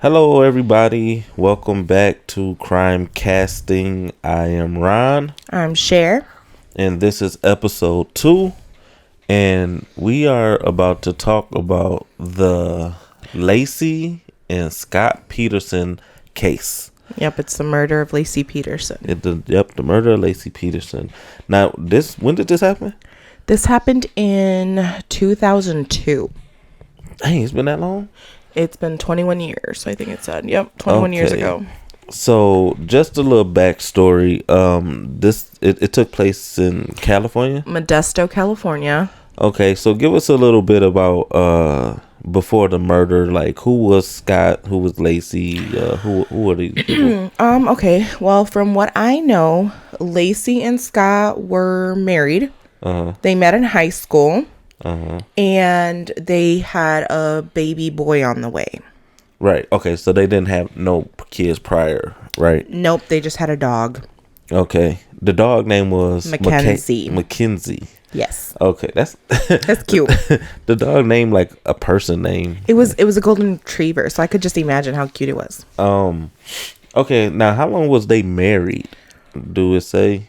Hello, everybody. Welcome back to Crime Casting. I am Ron, I'm Cher. and this is episode 2. And we are about to talk about the Laci and Scott Peterson case. Yep, it's the murder of Laci Peterson. The murder of Laci Peterson. Now, when did this happen? This happened in 2002. Dang, it's been that long? It's been 21 years, I think it said. Yep, 21 years ago. So, just a little backstory. It took place in California? Modesto, California. Okay, so give us a little bit about before the murder. Like, who was Scott? Who was Laci? Who are these people? Okay. Well, from what I know, Laci and Scott were married. They met in high school. And they had a baby boy on the way. Right. Okay, so they didn't have no kids prior, right? Nope, they just had a dog. Okay. The dog name was Mackenzie. Mackenzie. Yes. Okay, that's cute. The dog name like a person name. It was a golden retriever, so I could just imagine how cute it was. Okay, now how long was they married? Do it say?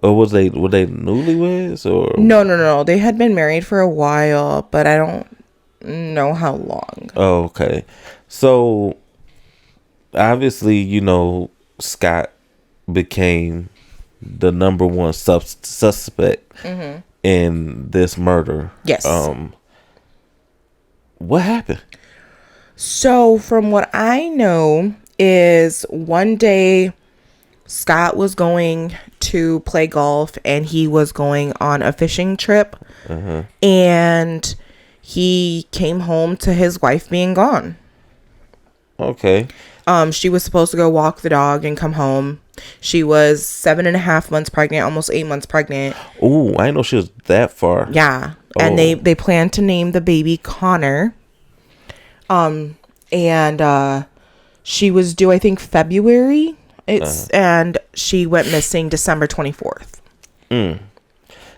Or were they newlyweds or? No. They had been married for a while, but I don't know how long. Oh, okay. So obviously, Scott became the number one suspect in this murder. Yes. What happened? So from what I know is one day Scott was going to play golf and he was going on a fishing trip, and he came home to his wife being gone. Okay. She was supposed to go walk the dog and come home. She was 7.5 months pregnant, almost 8 months pregnant. Ooh, I didn't know she was that far. Yeah. Oh. And they planned to name the baby Connor. And she was due, I think, February. And she went missing December 24th.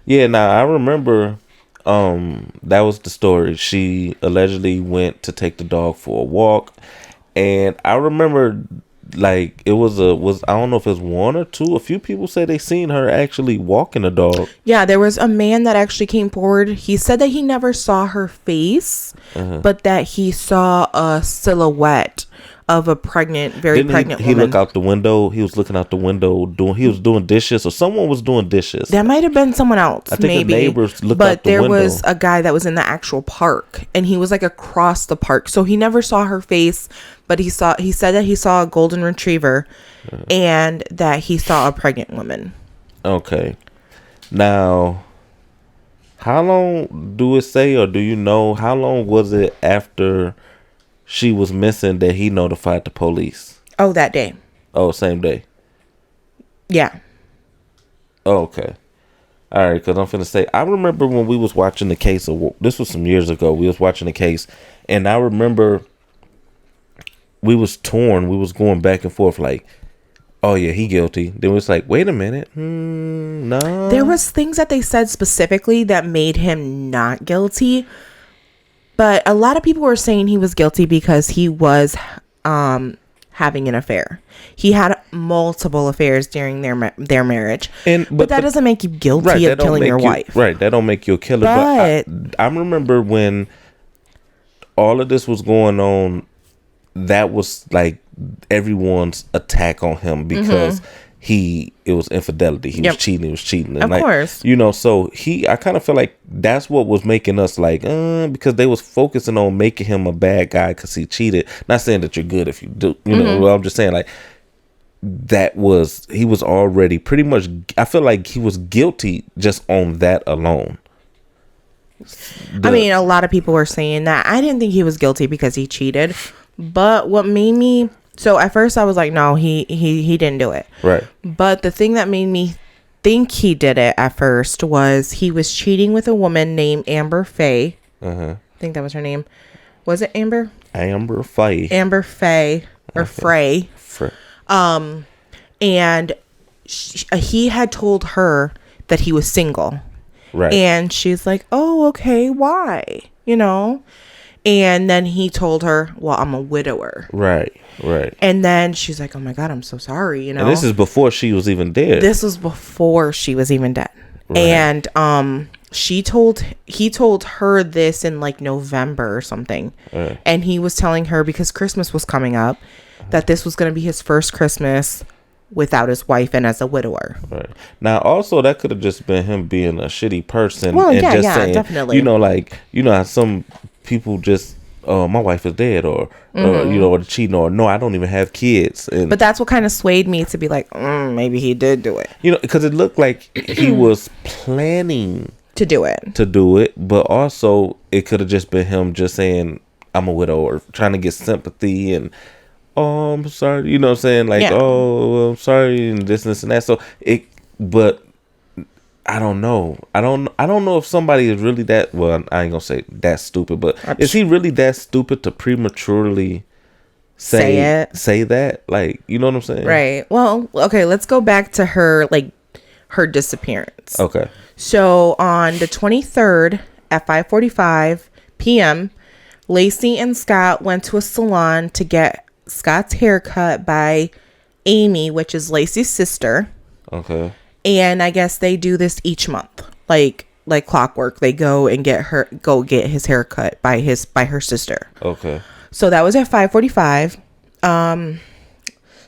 Yeah, now I remember that was the story. She allegedly went to take the dog for a walk, and I remember like it was I don't know if it was one or two. A few people said they seen her actually walking the dog. Yeah, there was a man that actually came forward. He said that he never saw her face, but that he saw a silhouette of a pregnant woman. He looked out the window. He was looking out the window doing dishes, or someone was doing dishes. That might have been someone else. I think maybe. The neighbors looked out the window. But there was a guy that was in the actual park, and he was like across the park, so he never saw her face. But he said that he saw a golden retriever, and that he saw a pregnant woman. Okay, now, how long do it say, or do you know how long was it after she was missing that he notified the police? Oh, that day. Oh, same day. Yeah. Oh, okay. All right, because I'm finna say, I remember when we was watching the case, this was some years ago, we was watching the case, and I remember we was torn. We was going back and forth like, oh yeah, he guilty. Then it was like, wait a minute. No. There was things that they said specifically that made him not guilty. But a lot of people were saying he was guilty because he was having an affair. He had multiple affairs during their marriage. But that doesn't make you guilty of killing your wife. Right, that don't make you a killer. But I remember when all of this was going on, that was like everyone's attack on him because it was infidelity. He was cheating. And of course. So I kind of feel like that's what was making us like, because they was focusing on making him a bad guy because he cheated. Not saying that you're good if you do, well, I'm just saying like he was already pretty much, I feel like he was guilty just on that alone. I mean, a lot of people were saying that. I didn't think he was guilty because he cheated. But what made me... So at first I was like, no, he didn't do it. Right. But the thing that made me think he did it at first was he was cheating with a woman named Amber Faye. I think that was her name. Was it Amber? Amber Faye. Amber Faye. Or Frey. And he had told her that he was single. Right. And she's like, oh, okay, why? You know? And then he told her, well, I'm a widower. Right. And then she's like, oh my God, I'm so sorry, you know? And this is before she was even dead. This was before she was even dead. Right. And he told her this in like November or something. Right. And he was telling her, because Christmas was coming up, that this was going to be his first Christmas without his wife and as a widower. Right. Now, also, that could have just been him being a shitty person. Well, and yeah, just yeah, saying, definitely. You know, like, you know how some people just, oh, my wife is dead, or you know, or cheating, or no, I don't even have kids. And, but that's what kind of swayed me to be like, maybe he did do it. You know, because it looked like he was planning to do it. But also, it could have just been him just saying, I'm a widow, or trying to get sympathy and, oh, I'm sorry, you know what I'm saying? Like, oh, I'm sorry, and this and that. So but I don't know. I don't know if somebody is really that, well, I ain't gonna say that stupid, but is he really that stupid to prematurely say that? Like, you know what I'm saying? Right. Well, okay, let's go back to her disappearance. Okay. So on the 23rd at 5:45 p.m., Laci and Scott went to a salon to get Scott's haircut by Amy, which is Laci's sister. Okay. And I guess they do this each month, like clockwork. They go and get his haircut by her sister. Okay. So that was at 5:45.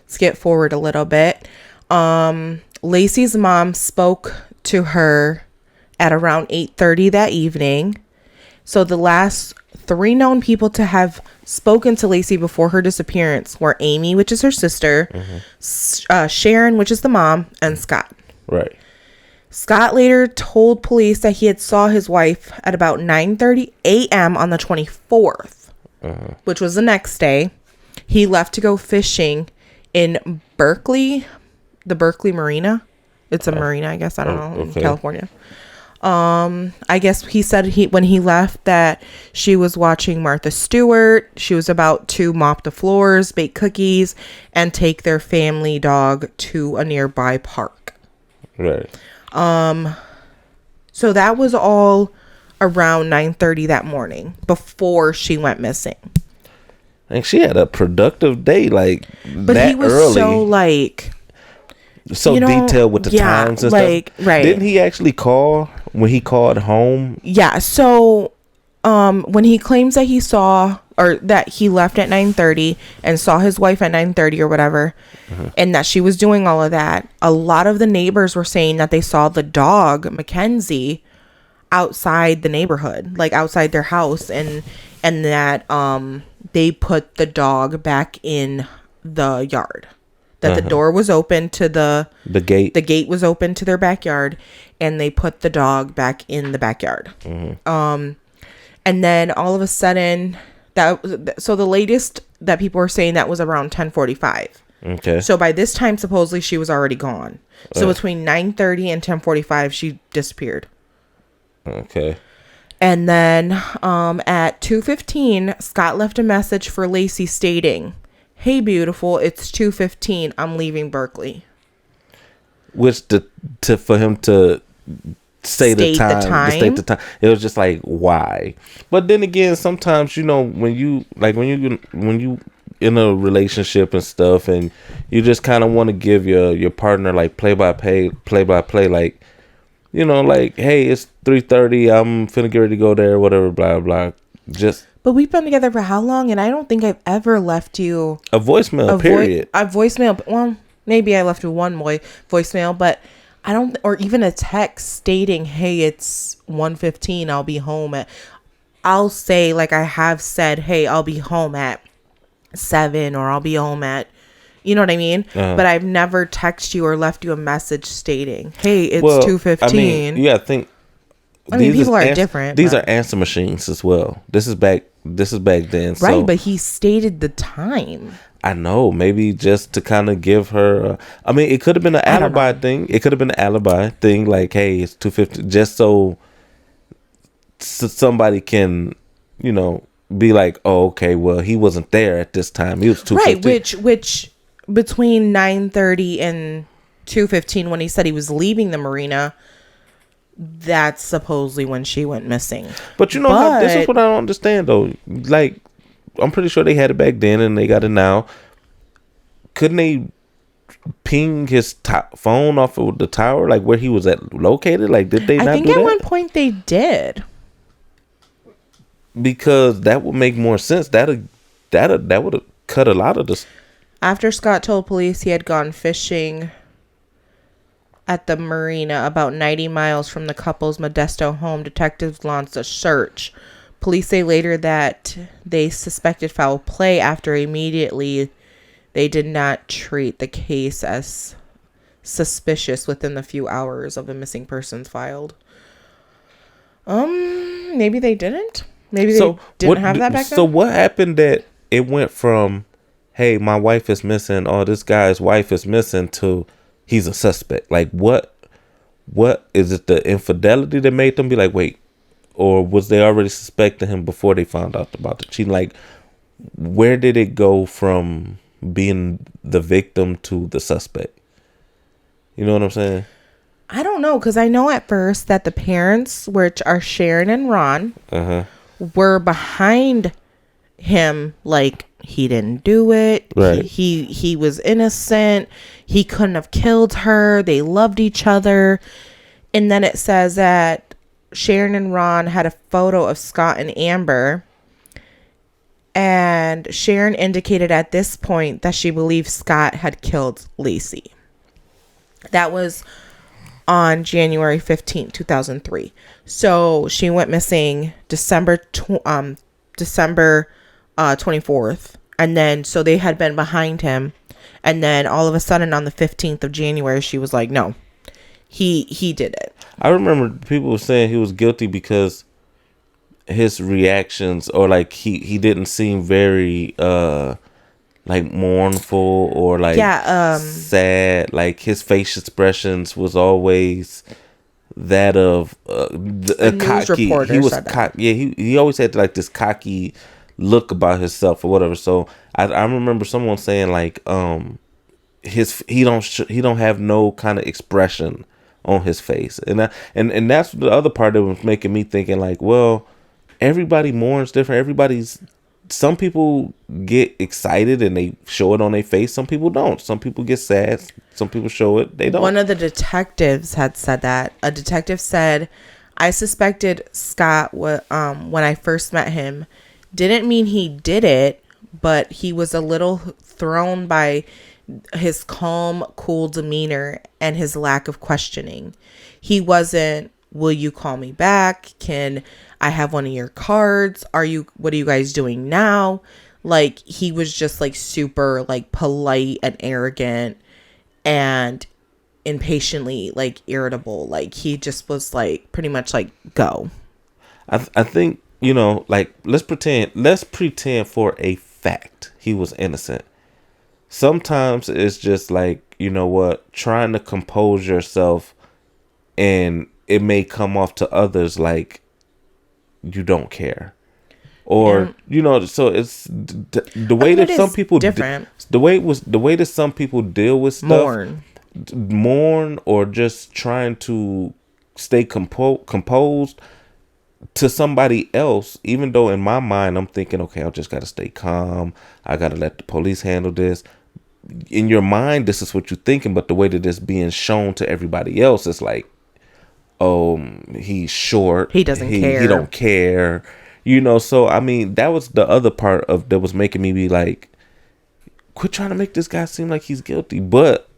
Skip forward a little bit. Laci's mom spoke to her at around 8:30 that evening. So the last 3 known people to have spoken to Laci before her disappearance were Amy, which is her sister, Sharon, which is the mom, and Scott. Right. Scott later told police that he had saw his wife at about 9:30 a.m. on the 24th, which was the next day. He left to go fishing in Berkeley, the Berkeley Marina. It's a marina, I guess. I don't know, in California. I guess he said when he left that she was watching Martha Stewart. She was about to mop the floors, bake cookies, and take their family dog to a nearby park. Right. So that was all around 9:30 that morning before she went missing. And she had a productive day, like, but that he was early. So detailed with the times and like, stuff. Right. Didn't he actually call when he called home? Yeah. So, when he claims that he saw, or that he left at 9:30 and saw his wife at 9:30 or whatever, and that she was doing all of that, a lot of the neighbors were saying that they saw the dog Mackenzie outside the neighborhood, like outside their house, and that they put the dog back in the yard. That the door was open to the gate. The gate was open to their backyard, and they put the dog back in the backyard. And then all of a sudden, so the latest that people were saying that was around 10:45. Okay. So by this time, supposedly she was already gone. So between 9:30 and 10:45, she disappeared. Okay. And then at 2:15, Scott left a message for Laci stating, "Hey, beautiful, it's 2:15. I'm leaving Berkeley." Which for him to state the time. It was just like, why? But then again, sometimes, you know, when you in a relationship and stuff, and you just kind of want to give your partner like play by play, like, you know, like, hey, it's 3:30. I'm finna get ready to go there, whatever, blah blah. But we've been together for how long? And I don't think I've ever left you a voicemail. Period. A voicemail. Well, maybe I left you one voicemail, but I don't, or even a text stating, "Hey, it's 1:15. I'll be home at." I'll say, like I have said, "Hey, I'll be home at 7, or I'll be home at," you know what I mean? But I've never texted you or left you a message stating, "Hey, it's 2:15." I mean, yeah, I think. People are different. These are answer machines as well. This is back then. Right, so, but he stated the time. I know, maybe just to kind of give her. I mean, it could have been an alibi thing. It could have been an alibi thing, like, hey, it's 2:50, just so somebody can, you know, be like, oh, okay, well, he wasn't there at this time. He was 2:50. Right, which between 9:30 and 2:15, when he said he was leaving the marina, that's supposedly when she went missing. But you know how this is what I don't understand though. Like, I'm pretty sure they had it back then and they got it now. Couldn't they ping his phone off of the tower, like where he was located? Like, did they not do that? I think at one point they did. Because that would make more sense. That would have cut a lot of this. After Scott told police he had gone fishing at the marina about 90 miles from the couple's Modesto home, detectives launched a search. Police say later that they suspected foul play after immediately they did not treat the case as suspicious within the few hours of a missing persons filed. Maybe they didn't. Maybe they didn't have that back then. So what happened that it went from, hey, my wife is missing, or this guy's wife is missing, to he's a suspect? Like, what is it? The infidelity that made them be like, wait, or was they already suspecting him before they found out about the cheating? Like, where did it go from being the victim to the suspect? You know what I'm saying? I don't know, because I know at first that the parents, which are Sharon and Ron, were behind him. Like, he didn't do it. Right. He was innocent. He couldn't have killed her. They loved each other. And then it says that Sharon and Ron had a photo of Scott and Amber. And Sharon indicated at this point that she believed Scott had killed Laci. That was on January 15th, 2003. So she went missing December 24th. And then, so they had been behind him. And then all of a sudden on the 15th of January, she was like, no, he did it. I remember people were saying he was guilty because his reactions, or like he didn't seem very like mournful or like sad. Like, his face expressions was always that of a cocky. He was cocky. Yeah, he always had like this cocky look about himself or whatever. So I remember someone saying like he don't have no kind of expression on his face, and that's the other part that was making me thinking like, well, everybody mourns different. Some people get excited and they show it on their face. Some people don't. Some people get sad. Some people show it. They don't. One of the detectives had said that. A detective said, I suspected Scott when I first met him. Didn't mean he did it, but he was a little thrown by his calm, cool demeanor and his lack of questioning. He wasn't, will you call me back? Can I have one of your cards? What are you guys doing now? Like, he was just like super like polite and arrogant and impatiently like irritable. Like, he just was like pretty much like, go. I think, you know, like, let's pretend for a fact he was innocent. Sometimes it's just like, you know what, trying to compose yourself, and it may come off to others like you don't care, or you know. So it's the way that some people different. The way that some people deal with stuff, mourn, or just trying to stay composed to somebody else. Even though in my mind I'm thinking, okay, I just gotta stay calm. I gotta let the police handle this. In your mind, this is what you're thinking, but the way that it's being shown to everybody else, it's like, oh, he's short. He doesn't care. He don't care. You know, so I mean, that was the other part of that was making me be like, quit trying to make this guy seem like he's guilty. But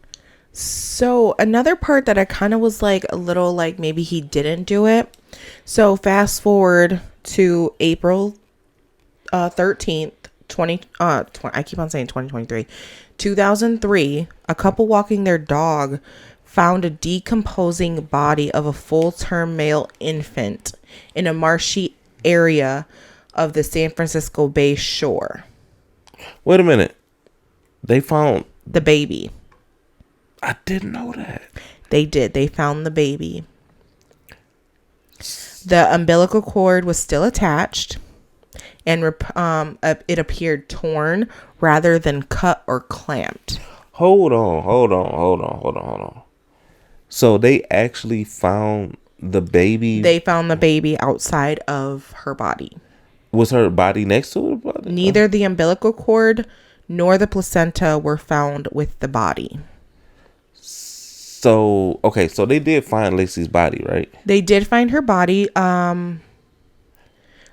so another part that I kind of was like a little like maybe he didn't do it. So fast forward to April 13th, I keep on saying 2023. 2003, a couple walking their dog found a decomposing body of a full-term male infant in a marshy area of the San Francisco Bay shore. Wait a minute. They found the baby. I didn't know that. They did. They found the baby. The umbilical cord was still attached, and it appeared torn rather than cut or clamped. Hold on. So they actually found the baby. They found the baby outside of her body. Was her body next to her body? Neither the umbilical cord nor the placenta were found with the body. So, okay, so they did find Laci's body, right? They did find her body.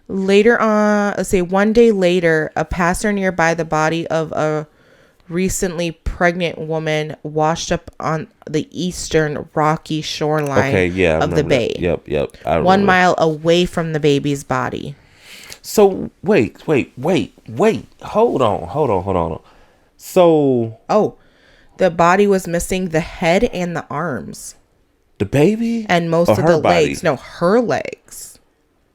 Later on, let's say 1 day later, a passer nearby the body of a recently pregnant woman washed up on the eastern rocky shoreline of the bay. That. Yep. 1 mile away from the baby's body. So, wait. Hold on. So... Oh, the body was missing the head and the arms. The baby? And most of the legs. No, her legs.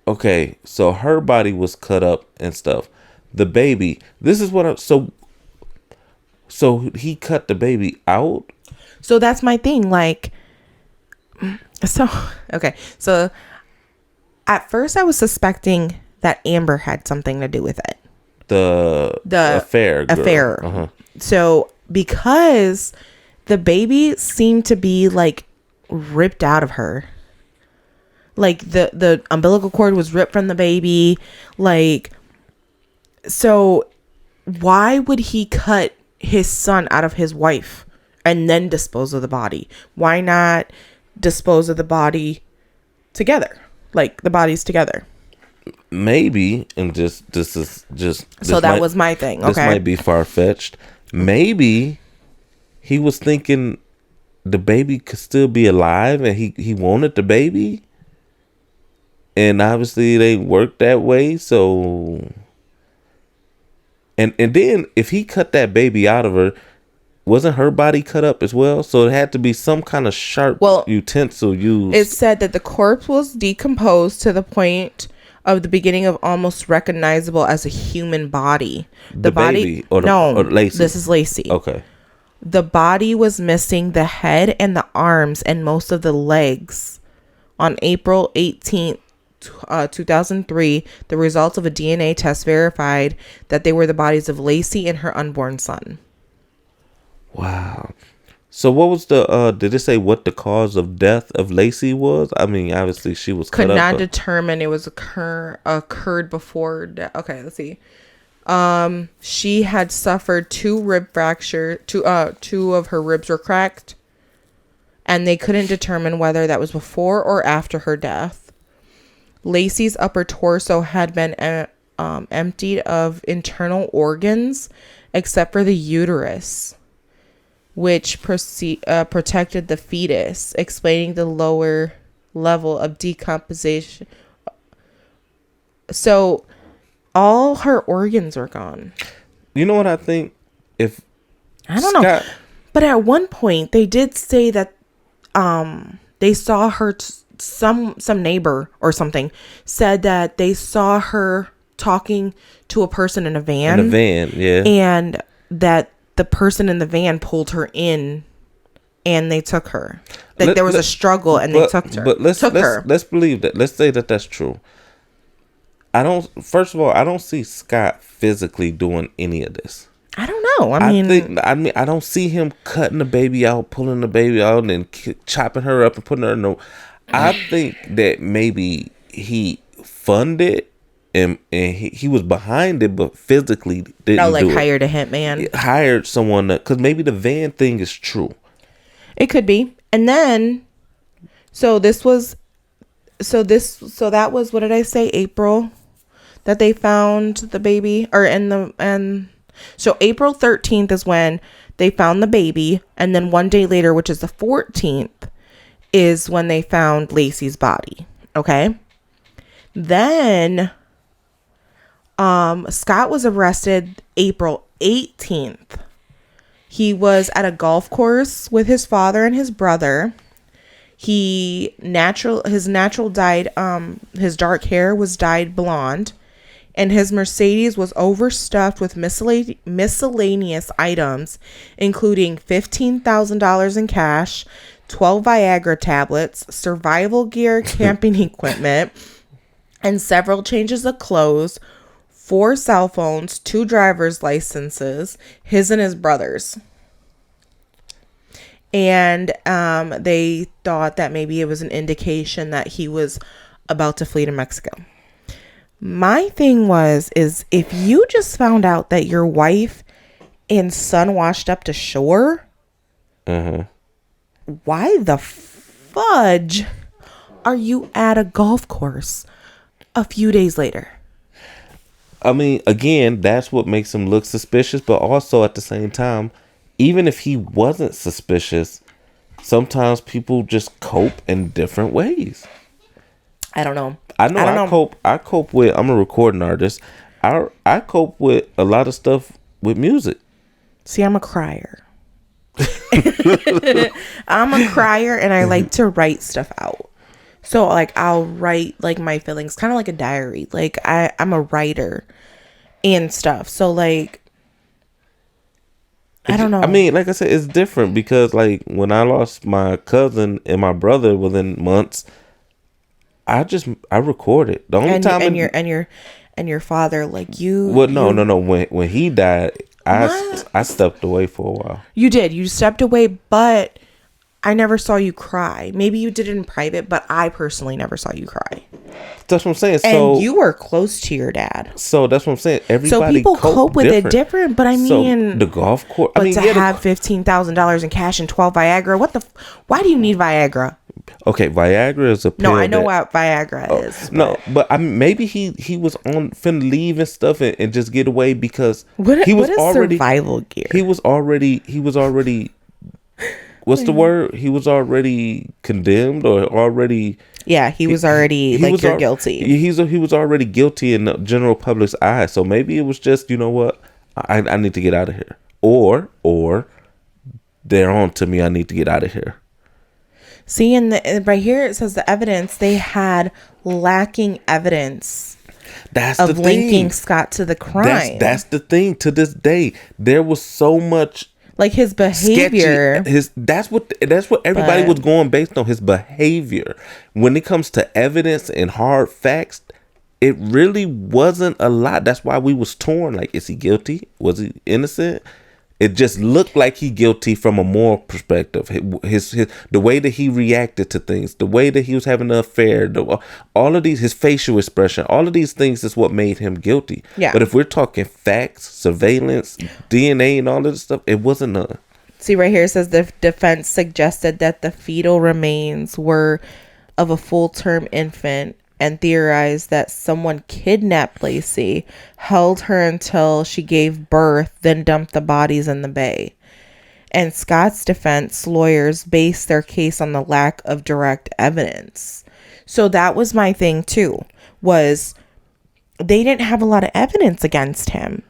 Okay, so her body was cut up and stuff. The baby, this is what I'm... So he cut the baby out? So that's my thing. Like, so, okay. So at first I was suspecting that Amber had something to do with it. The affair. Affair. So because the baby seemed to be like ripped out of her. Like the umbilical cord was ripped from the baby. Like, so why would he cut his son out of his wife and then dispose of the body? Why not dispose of the body together? Like the bodies together. Maybe, and this is just... So that was my thing. Okay. This might be far-fetched. Maybe he was thinking the baby could still be alive and he wanted the baby. And obviously they worked that way, so... And then if he cut that baby out of her, wasn't her body cut up as well? So it had to be some kind of sharp utensil used. It said that the corpse was decomposed to the point of the beginning of almost recognizable as a human body. The body, or Laci? This is Laci. Okay. The body was missing the head and the arms and most of the legs. On April 18th, 2003, the results of a DNA test verified that they were the bodies of Laci and her unborn son. Wow. So what was the did it say what the cause of death of Laci was? I mean, obviously she was could not determine. It was occurred before okay, let's see. She had suffered 2 rib fractures. 2 of her ribs were cracked, and they couldn't determine whether that was before or after her death. Laci's upper torso had been emptied of internal organs except for the uterus, which protected the fetus, explaining the lower level of decomposition. So all her organs are gone. You know what I think? I don't know. But at one point they did say that they saw her some neighbor or something said that they saw her talking to a person in a van. In a van, yeah. And that the person in the van pulled her in and they took her. Like there was a struggle and they took her. But let's believe that. Let's say that that's true. First of all, I don't see Scott physically doing any of this. I don't know. I mean, I don't see him cutting the baby out, pulling the baby out, and then chopping her up and putting her in the... I think that maybe he funded and he was behind it, but physically didn't do it. Hired a hitman. He hired someone because maybe the van thing is true. It could be. And then, that was, what did I say? April that they found the baby so April 13th is when they found the baby. And then 1 day later, which is the 14th, is when they found Laci's body. Okay. Then Scott was arrested April 18th. He was at a golf course with his father and his brother. His dark hair was dyed blonde, and his Mercedes was overstuffed with miscellaneous items, including $15,000 in cash, 12 Viagra tablets, survival gear, camping equipment, and several changes of clothes, 4 cell phones, 2 driver's licenses, his and his brother's. And they thought that maybe it was an indication that he was about to flee to Mexico. My thing is if you just found out that your wife and son washed up to shore, why the fudge are you at a golf course a few days later? I mean, again, that's what makes him look suspicious, but also at the same time, even if he wasn't suspicious, sometimes people just cope in different ways. I don't know. I cope with, I'm a recording artist. I cope with a lot of stuff with music. See, I'm a crier. I'm a crier and I like to write stuff out. So like I'll write like my feelings, kind of like a diary. Like I'm a writer and stuff. So like I don't know. I mean, like I said, it's different because like when I lost my cousin and my brother within months, I recorded. The only time and your father, like you. Well, no. When he died, I stepped away for a while. You did. You stepped away, but I never saw you cry. Maybe you did it in private, but I personally never saw you cry. That's what I'm saying. And you were close to your dad. So that's what I'm saying. Everybody so people cope with it different, but I mean, so the golf course. But to have $15,000 in cash and 12 Viagra, why do you need Viagra? Okay, Viagra is a pill. No, I know what Viagra is. But. No, but I mean, maybe he was on finna leave and stuff and just get away because he was already survival gear. He was already. What's the word? He was already condemned or already. Yeah, he was already you're guilty. He was already guilty in the general public's eye. So maybe it was just, you know what, I need to get out of here, or they're on to me. I need to get out of here. See, right here it says the evidence, they had lacking evidence of linking Scott to the crime. That's the thing. To this day, there was so much like his behavior. That's what everybody was going based on, his behavior. When it comes to evidence and hard facts, it really wasn't a lot. That's why we was torn. Like, is he guilty? Was he innocent? It just looked like he guilty from a moral perspective. His the way that he reacted to things, the way that he was having an affair, all of these, his facial expression, all of these things is what made him guilty. Yeah. But if we're talking facts, surveillance, DNA, and all of this stuff, it wasn't none. See, right here it says the defense suggested that the fetal remains were of a full-term infant and theorized that someone kidnapped Laci, held her until she gave birth, then dumped the bodies in the bay. And Scott's defense lawyers based their case on the lack of direct evidence. So that was my thing too, was they didn't have a lot of evidence against him.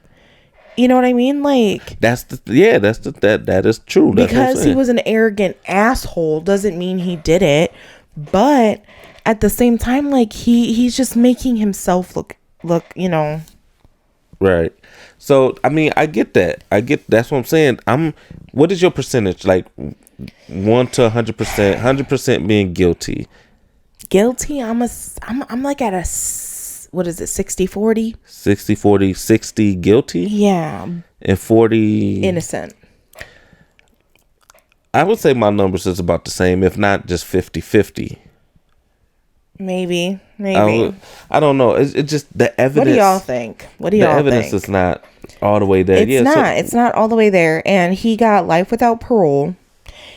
You know what I mean? Like, that is true. That's because he was an arrogant asshole doesn't mean he did it, but at the same time, like he's just making himself look, you know. Right. So I mean, I get that. That's what I'm saying. What is your percentage? Like 1 to 100%, 100% being guilty. Guilty. I'm like at a, what is it? 60-40. 60-40, 60 guilty. Yeah. And 40 innocent. I would say my numbers is about the same, if not just 50-50. Maybe. I don't know. It's just the evidence. What do y'all think? The evidence is not all the way there. It's not all the way there. And he got life without parole.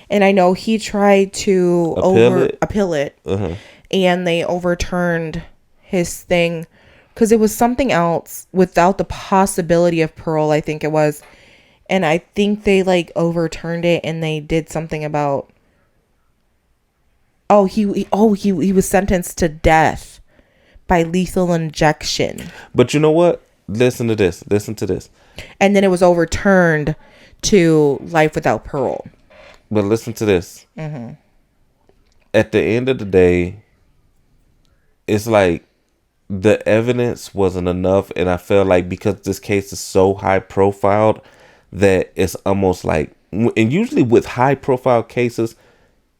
And I know he tried to appeal it. Uh-huh. And they overturned his thing because it was something else without the possibility of parole, I think it was. And I think they like overturned it and they did something about he was sentenced to death by lethal injection. But you know what? Listen to this. And then it was overturned to life without parole. But listen to this. Mm-hmm. At the end of the day, it's like the evidence wasn't enough, and I felt like because this case is so high profiled that it's almost like, and usually with high profile cases,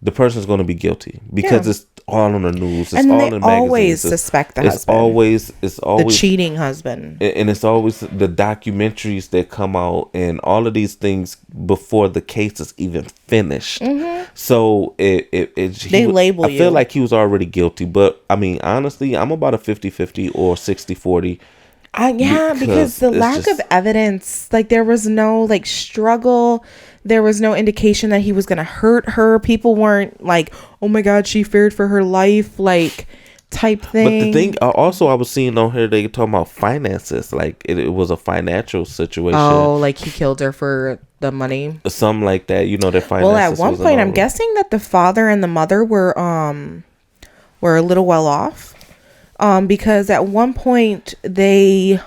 the person's going to be guilty because it's all on the news. It's And all they in always magazines. suspect the It's husband. always The cheating husband. and it's always the documentaries that come out and all of these things before the case is even finished. So They label I feel you. like he was already guilty, but I mean, honestly, I'm about a 50-50 or 60-40. Because the lack of evidence, like there was no like struggle, there was no indication that he was gonna hurt her. People weren't like, oh my god, she feared for her life, like type thing. But the thing also I was seeing on here, they talking about finances, like it was a financial situation. Oh, like he killed her for the money, something like that. You know, their finances. well, at one point I'm guessing that the father and the mother were a little well off. Because at one point they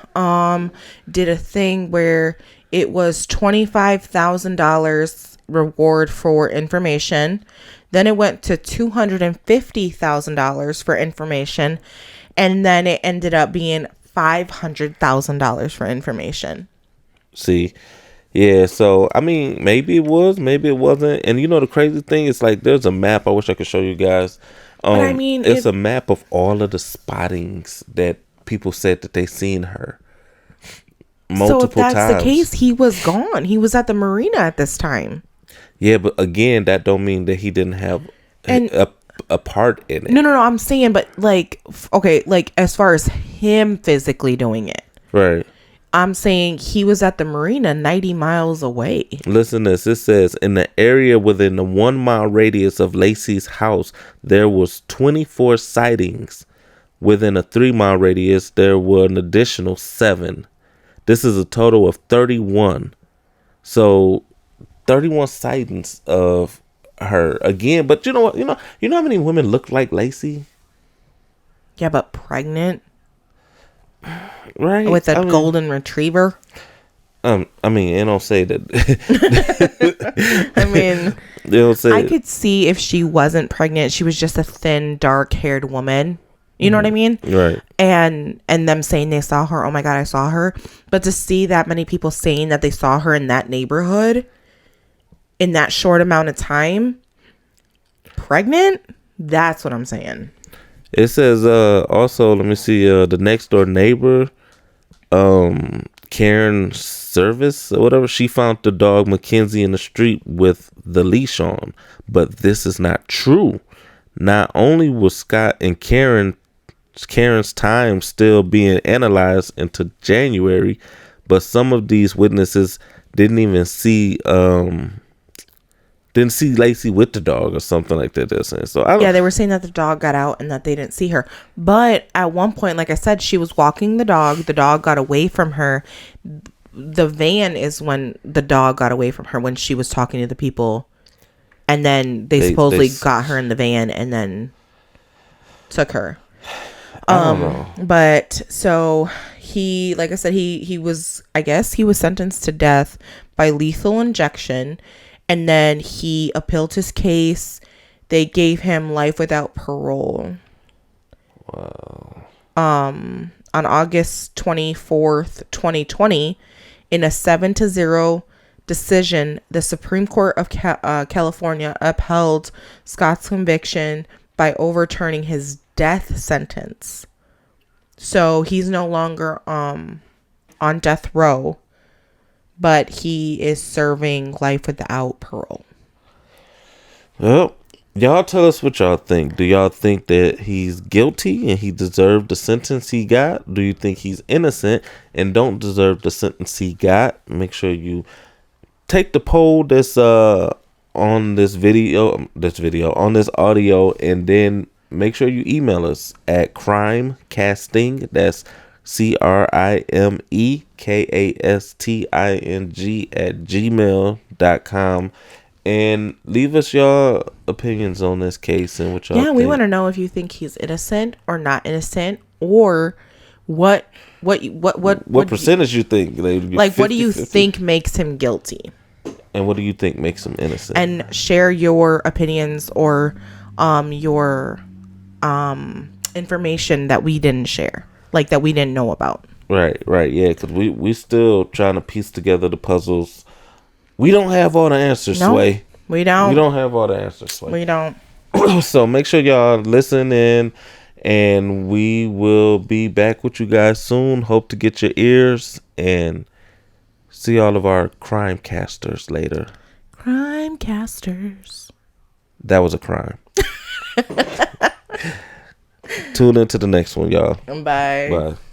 did a thing where it was $25,000 reward for information. Then it went to $250,000 for information, and then it ended up being $500,000 for information. See, yeah. So I mean, maybe it was, maybe it wasn't. And you know, the crazy thing is, like, there's a map. I wish I could show you guys. But I mean, it's a map of all of the spottings that people said that they seen her multiple times. So if that's the case, he was gone. He was at the marina at this time. Yeah, but again, that don't mean that he didn't have a part in it. No. I'm saying, but like, okay, like as far as him physically doing it, right? I'm saying he was at the marina 90 miles away. Listen to this. It says, in the area within the 1 mile radius of Laci's house, there was 24 sightings. Within a 3 mile radius, there were an additional 7. This is a total of 31. So 31 sightings of her again. But you know what? You know how many women look like Laci? Yeah, but pregnant. Right, with a golden retriever. I mean, they don't say that. I mean, they don't say. I could see if she wasn't pregnant, she was just a thin, dark-haired woman. You know what I mean? Right. And them saying they saw her. Oh my god, I saw her. But to see that many people saying that they saw her in that neighborhood in that short amount of time, pregnant. That's what I'm saying. It says also, let me see, the next door neighbor, Karen Service or whatever, she found the dog Mackenzie in the street with the leash on. But this is not true. Not only was Scott and Karen's time still being analyzed into January, but some of these witnesses didn't even see Laci with the dog or something like that. They're saying. So they were saying that the dog got out and that they didn't see her. But at one point, like I said, she was walking the dog. The dog got away from her. The van is when the dog got away from her, when she was talking to the people, and then they supposedly got her in the van and then took her. I don't know. But so he, like I said, he was, I guess he was sentenced to death by lethal injection. And then he appealed his case. They gave him life without parole. Wow. On August 24th, 2020, in a 7-0 decision, the Supreme Court of California upheld Scott's conviction by overturning his death sentence. So he's no longer on death row, but he is serving life without parole. Well, y'all tell us what y'all think. Do y'all think that he's guilty and he deserved the sentence he got? Do you think he's innocent and don't deserve the sentence he got? Make sure you take the poll that's on this audio, and then make sure you email us at crimekasting. That's crimekasting@gmail.com, and leave us your opinions on this case and what y'all think. We want to know if you think he's innocent or not innocent, or what percentage you think, like 50, what do you 50? Think makes him guilty, and what do you think makes him innocent? And share your opinions or your information that we didn't share, like that we didn't know about. Right, yeah, because we still trying to piece together the puzzles. We don't have all the answers, Sway. We don't. We don't have all the answers, Sway. We don't. So make sure y'all listen in, and we will be back with you guys soon. Hope to get your ears and see all of our crime casters later. Crime casters. That was a crime. Tune into the next one, y'all. Bye. Bye.